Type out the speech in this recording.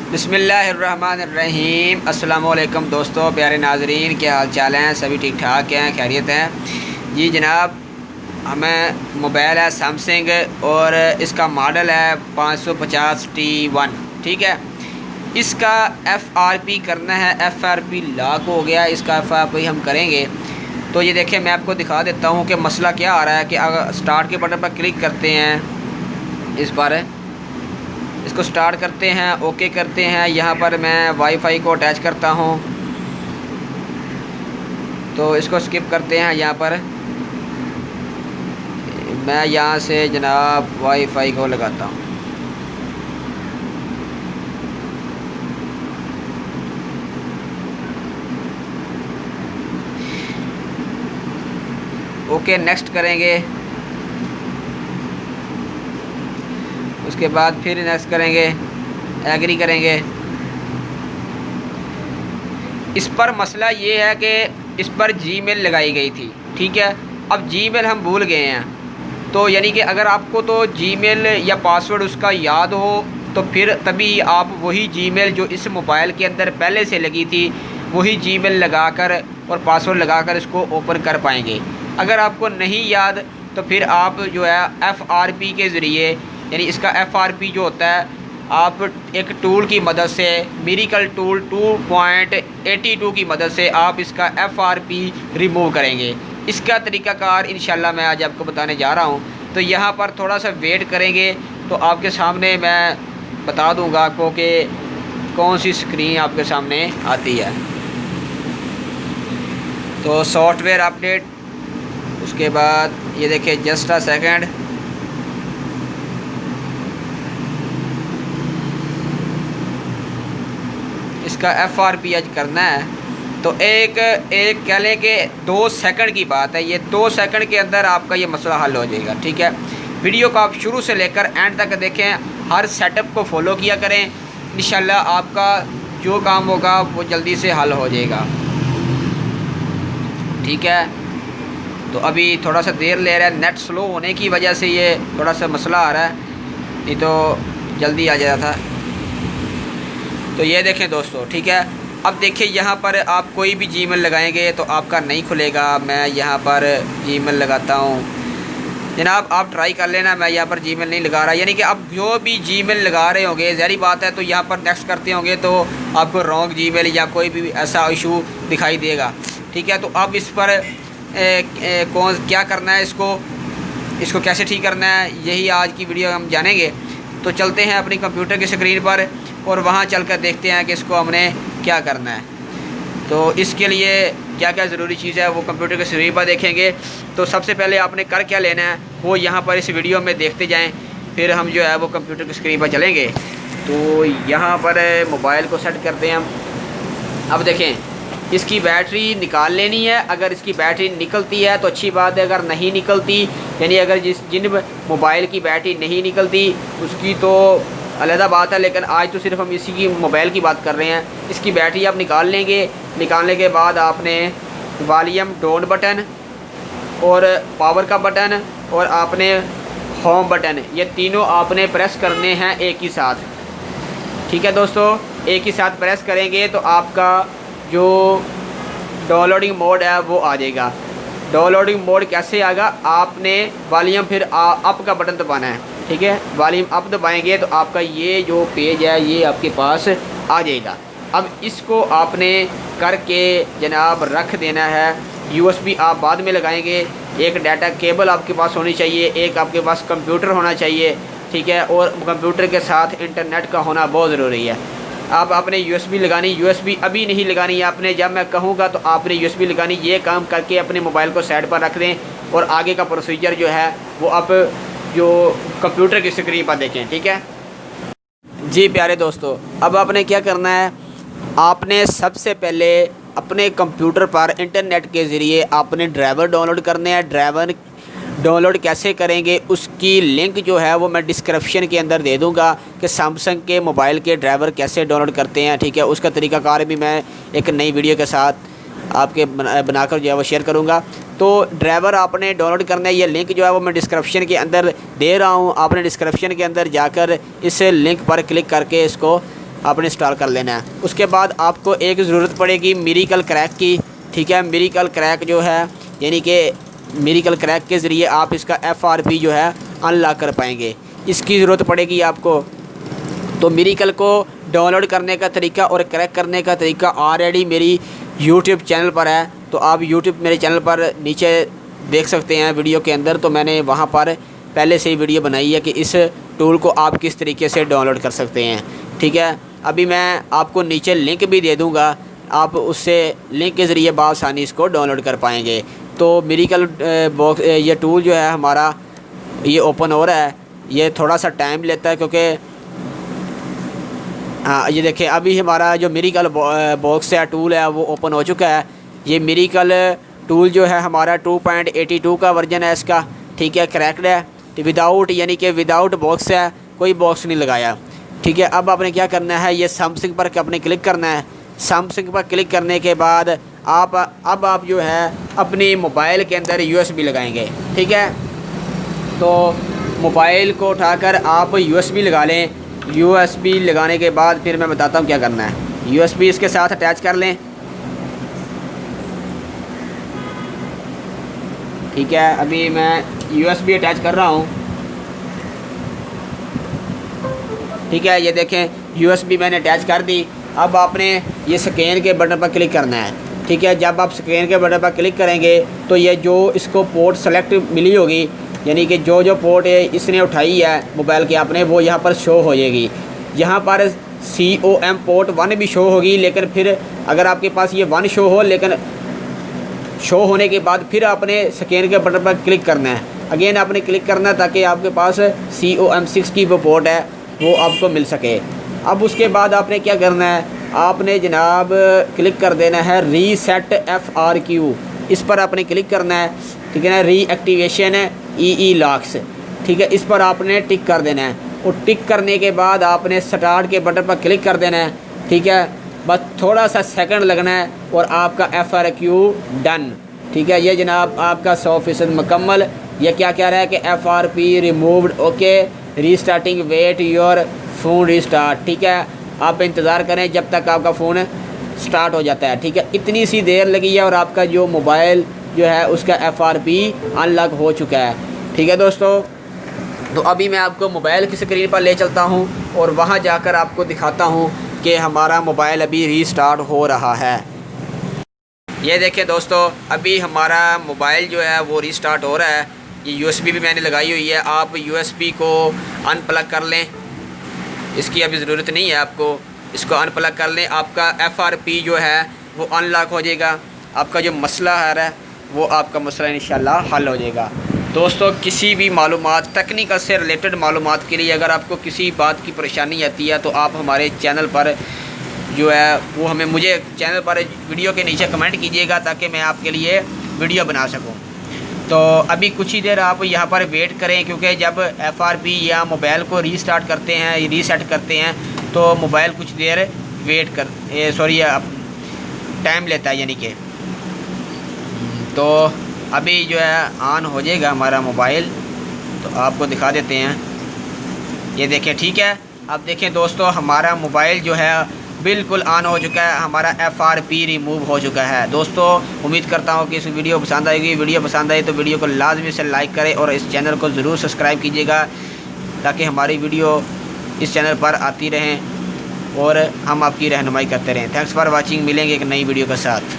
बिस्मिल्लाहिर्रहमानिर्रहीम। अस्सलामु अलैकुम दोस्तों, प्यारे नाजरीन, क्या हाल चाल हैं? सभी ठीक ठाक हैं, खैरियत हैं जी जनाब। हमें मोबाइल है सैमसंग और इसका मॉडल है 550T1। ठीक है, इसका FRP करना है। FRP लॉक हो गया, इसका FRP हम करेंगे। तो ये देखिए, मैं आपको दिखा देता हूँ कि मसला क्या आ रहा है। कि अगर स्टार्ट के बटन पर क्लिक करते हैं, इस पर इसको स्टार्ट करते हैं, ओके करते हैं। यहाँ पर मैं वाईफाई को अटैच करता हूँ, तो इसको स्किप करते हैं। यहाँ पर मैं यहाँ से जनाब वाईफाई को लगाता हूँ। ओके, नेक्स्ट करेंगे। उसके बाद फिर नेक्स्ट करेंगे, एग्री करेंगे। इस पर मसला ये है कि इस पर जीमेल लगाई गई थी। ठीक है, अब जीमेल हम भूल गए हैं। तो यानी कि अगर आपको तो जीमेल या पासवर्ड उसका याद हो तो फिर तभी आप वही जीमेल जो इस मोबाइल के अंदर पहले से लगी थी वही जीमेल लगाकर और पासवर्ड लगाकर इसको ओपन कर पाएंगे। अगर आपको नहीं याद तो फिर आप जो है FRP के ज़रिए, यानी इसका FRP जो होता है, आप एक टूल की मदद से, मिरेकल टूल 2.82 की मदद से आप इसका FRP रिमूव करेंगे। इसका तरीक़ाकार इंशाल्लाह मैं आज आपको बताने जा रहा हूँ। तो यहाँ पर थोड़ा सा वेट करेंगे तो आपके सामने मैं बता दूँगा आपको कि कौन सी स्क्रीन आपके सामने आती है। तो सॉफ्टवेयर अपडेट, उसके बाद ये देखिए, जस्ट अ सेकंड। इसका FRP आज करना है। तो एक कह लें कि 2 सेकंड की बात है। ये 2 सेकंड के अंदर आपका ये मसला हल हो जाएगा। ठीक है, वीडियो को आप शुरू से लेकर एंड तक देखें, हर सेटअप को फॉलो किया करें। इंशाल्लाह आपका जो काम होगा वो जल्दी से हल हो जाएगा। ठीक है, तो अभी थोड़ा सा देर ले रहा है, नेट स्लो होने की वजह से ये थोड़ा सा मसला आ रहा है, नहीं तो जल्दी आ जाता था। तो ये देखें दोस्तों, ठीक है। अब देखिए, यहाँ पर आप कोई भी जीमेल लगाएंगे तो आपका नहीं खुलेगा। मैं यहाँ पर जीमेल लगाता हूँ जनाब, आप ट्राई कर लेना। मैं यहाँ पर जीमेल नहीं लगा रहा, यानी कि आप जो भी जीमेल लगा रहे होंगे, ज़ाहिर बात है, तो यहाँ पर नेक्स्ट करते होंगे तो आपको रॉन्ग जीमेल या कोई भी ऐसा इशू दिखाई देगा। ठीक है, तो अब इस पर कौन क्या करना है, इसको कैसे ठीक करना है, यही आज की वीडियो हम जानेंगे। तो चलते हैं अपनी कंप्यूटर की स्क्रीन पर और वहाँ चलकर देखते हैं कि इसको हमने क्या करना है। तो इसके लिए क्या क्या ज़रूरी चीज़ है वो कंप्यूटर की स्क्रीन पर देखेंगे। तो सबसे पहले आपने कर क्या लेना है वो यहाँ पर इस वीडियो में देखते जाएं, फिर हम जो है वो कंप्यूटर की स्क्रीन पर चलेंगे। तो यहाँ पर मोबाइल को सेट करते हैं हम। अब देखें, इसकी बैटरी निकाल लेनी है। अगर इसकी बैटरी निकलती है तो अच्छी बात है, अगर नहीं निकलती, यानी अगर जिन मोबाइल की बैटरी नहीं निकलती उसकी तो अलग बात है, लेकिन आज तो सिर्फ हम इसी की मोबाइल की बात कर रहे हैं। इसकी बैटरी आप निकाल लेंगे। निकालने के बाद आपने वॉल्यूम डाउन बटन और पावर का बटन और आपने होम बटन, ये तीनों आपने प्रेस करने हैं एक ही साथ। ठीक है दोस्तों, एक ही साथ प्रेस करेंगे तो आपका जो डाउनलोडिंग मोड है वो आ जाएगा। डाउनलोडिंग मोड कैसे आएगा, आपने वॉल्यूम फिर अप का बटन दबाना है। ठीक है, वॉल्यूम अप दबाएंगे तो आपका ये जो पेज है ये आपके पास आ जाएगा। अब इसको आपने करके जनाब रख देना है। USB आप बाद में लगाएंगे। एक डाटा केबल आपके पास होनी चाहिए, एक आपके पास कंप्यूटर होना चाहिए। ठीक है, और कंप्यूटर के साथ इंटरनेट का होना बहुत ज़रूरी है। अब आपने USB लगानी, USB अभी नहीं लगानी है आपने, जब मैं कहूँगा तो आपने USB लगानी। ये काम करके अपने मोबाइल को साइड पर रख दें और आगे का प्रोसीजर जो है वो आप जो कंप्यूटर की स्क्रीन पर देखें। ठीक है जी प्यारे दोस्तों, अब आपने क्या करना है, आपने सबसे पहले अपने कंप्यूटर पर इंटरनेट के ज़रिए आपने ड्राइवर डाउनलोड करने हैं। ड्राइवर डाउनलोड कैसे करेंगे उसकी लिंक जो है वो मैं डिस्क्रिप्शन के अंदर दे दूंगा कि सैमसंग के मोबाइल के ड्राइवर कैसे डाउनलोड करते हैं। ठीक है, उसका तरीक़ाकार भी मैं एक नई वीडियो के साथ आपके बनाकर जो है वो शेयर करूँगा। तो ड्राइवर आपने डाउनलोड करना है, ये लिंक जो है वो मैं डिस्क्रिप्शन के अंदर दे रहा हूँ। आपने डिस्क्रिप्शन के अंदर जाकर इस लिंक पर क्लिक करके इसको आपने इंस्टॉल कर लेना है। उसके बाद आपको एक ज़रूरत पड़ेगी मिरेकल क्रैक की, ठीक है। मिरेकल क्रैक जो है यानी कि मिरेकल क्रैक के ज़रिए आप इसका FRP जो है अनलॉक कर पाएंगे, इसकी ज़रूरत पड़ेगी आपको। तो मिरेकल को डाउनलोड करने का तरीका और क्रैक करने का तरीका ऑलरेडी मेरी यूट्यूब चैनल पर है, तो आप यूट्यूब मेरे चैनल पर नीचे देख सकते हैं वीडियो के अंदर। तो मैंने वहाँ पर पहले से ही वीडियो बनाई है कि इस टूल को आप किस तरीके से डाउनलोड कर सकते हैं, ठीक है। अभी मैं आपको नीचे लिंक भी दे दूँगा, आप उससे लिंक के ज़रिए बआसानी इसको डाउनलोड कर पाएंगे। तो मिरेकल बॉक्स ये टूल जो है हमारा ये ओपन हो रहा है, ये थोड़ा सा टाइम लेता है क्योंकि हाँ ये देखें अभी हमारा जो मिरेकल बॉक्स है टूल है वो ओपन हो चुका है। ये मिरेकल टूल जो है हमारा 2.82 का वर्जन है इसका, ठीक है। क्रैक्ड है, विदाउट यानी कि विदाउट बॉक्स है, कोई बॉक्स नहीं लगाया, ठीक है। अब आपने क्या करना है, ये समथिंग पर आपने क्लिक करना है। समथिंग पर क्लिक करने के बाद आप जो है अपनी मोबाइल के अंदर USB लगाएंगे, ठीक है। तो मोबाइल को उठाकर आप USB लगा लें। USB लगाने के बाद फिर मैं बताता हूँ क्या करना है। USB इसके साथ अटैच कर लें, ठीक है। अभी मैं USB अटैच कर रहा हूँ, ठीक है। ये देखें USB मैंने अटैच कर दी। अब आपने ये स्कैन के बटन पर क्लिक करना है, ठीक है। जब आप स्कैन के बटन पर क्लिक करेंगे तो ये जो इसको पोर्ट सेलेक्ट मिली होगी, यानी कि जो पोर्ट है इसने उठाई है मोबाइल के आपने, वो यहाँ पर शो हो जाएगी। यहाँ पर COM पोर्ट 1 भी शो होगी, लेकिन फिर अगर आपके पास ये 1 शो हो, लेकिन शो होने के बाद फिर आपने स्कैन के बटन पर क्लिक करना है। अगेन आपने क्लिक करना है ताकि आपके पास COM 6 की वो पोर्ट है वो आपको मिल सके। अब उसके बाद आपने क्या करना है, आपने जनाब क्लिक कर देना है रीसेट FRQ, इस पर आपने क्लिक करना है, ठीक है ना। रीएक्टिवेशन EE लॉक्स, ठीक है, इस पर आपने टिक कर देना है। और टिक करने के बाद आपने स्टार्ट के बटन पर क्लिक कर देना है, ठीक है। बस थोड़ा सा सेकंड लगना है और आपका FRQ डन, ठीक है। ये जनाब आपका 100% मुकम्मल। ये क्या कह रहा है कि FRP removed, okay, restarting, wait your phone restart, ठीक है। आप इंतज़ार करें जब तक आपका फ़ोन स्टार्ट हो जाता है, ठीक है। इतनी सी देर लगी है और आपका जो मोबाइल जो है उसका FRP अनलॉक हो चुका है, ठीक है दोस्तों। तो अभी मैं आपको मोबाइल की स्क्रीन पर ले चलता हूँ और वहाँ जाकर आपको दिखाता हूँ कि हमारा मोबाइल अभी रीस्टार्ट हो रहा है। ये देखिए दोस्तों, अभी हमारा मोबाइल जो है वो रीस्टार्ट हो रहा है। ये USB भी मैंने लगाई हुई है, आप USB को अनप्लग कर लें, इसकी अभी ज़रूरत नहीं है आपको, इसको अनप्लग कर लें। आपका FRP जो है वो अनलॉक हो जाएगा, आपका जो मसला है वो आपका मसला इंशाल्लाह हल हो जाएगा। दोस्तों किसी भी मालूमात टेक्निकल से रिलेटेड मालूमात के लिए अगर आपको किसी बात की परेशानी आती है तो आप हमारे चैनल पर जो है वो मुझे चैनल पर वीडियो के नीचे कमेंट कीजिएगा ताकि मैं आपके लिए वीडियो बना सकूं। तो अभी कुछ ही देर आप यहाँ पर वेट करें, क्योंकि जब FRP या मोबाइल को रीस्टार्ट करते हैं, रीसेट करते हैं, तो मोबाइल कुछ देर वेट कर टाइम लेता है यानी कि। तो अभी जो है ऑन हो जाएगा हमारा मोबाइल, तो आपको दिखा देते हैं। ये देखें, ठीक है। अब देखें दोस्तों, हमारा मोबाइल जो है बिल्कुल ऑन हो चुका है, हमारा FRP रिमूव हो चुका है। दोस्तों उम्मीद करता हूँ कि इस वीडियो पसंद आएगी। वीडियो पसंद आई तो वीडियो को लाजमी से लाइक करें और इस चैनल को ज़रूर सब्सक्राइब कीजिएगा ताकि हमारी वीडियो इस चैनल पर आती रहें और हम आपकी रहनुमाई करते रहें। थैंक्स फॉर वाचिंग, मिलेंगे एक नई वीडियो के साथ।